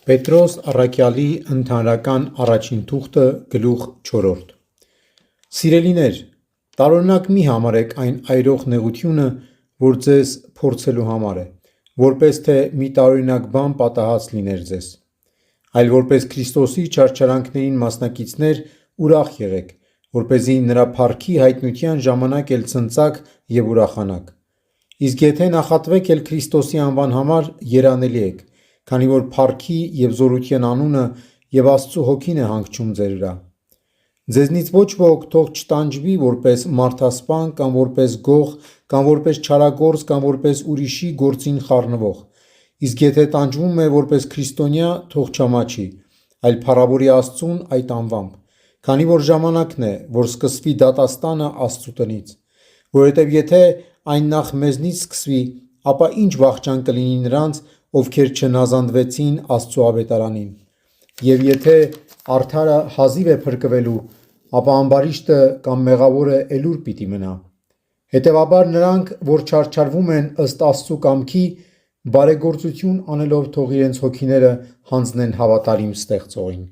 Պետրոս Առաքյալի ընդհանրական առաջին թուղթը գլուխ 4 Սիրելիներ, տարօրինակ մի համարեք այն այրող նեղությունը, որ ձեզ փորձելու համար է, որպես թե մի տարօրինակ բան պատահած լիներ ձեզ, այլ որպես Քրիստոսի չարչարանքներին մասնակիցներ ուրախ եղեք, որպեսզի նրա փառքի հայտնության ժամանակ էլ ցնծաք և ուրախանաք: Իսկ եթե նախատվեք էլ Քրիստոսի անվան համար, երանելի եք, քանի որ փառքի և զորության անունը և Աստծու հոգին է հանգչում ձեր վրա: Ձեզնից ոչ ոք թող չտանջվի որպես մարդասպան կամ որպես գող կամ որպես չարագործ կամ որպես ուրիշի գործին խառնվող, իսկ եթե տանջվում է որպես քրիստոնյա, թող չամաչի, այլ փառավորի Աստծուն այդ անվամբ, քանի որ ժամանակն է, որ սկսվի դատաստանը Աստծու տնից: Որովհետև եթե այն նախ մեզնից սկսվի, ապա ի՞նչ վախճան կլինի նրանց, ովքեր չհնազանդվեցին Աստծու ավետարանին: Եվ եթե արդարը հազիվ է փրկվելու, ապա ամբարիշտը կամ մեղավորը էլուր պիտի մնա: Հետևաբար նրանք, որ չարչարվում են ըստ Աստծու կամքի, բարեգործություն անելով թող իրենց հոգիները հանձնեն հավատարիմ Ստեղծողին: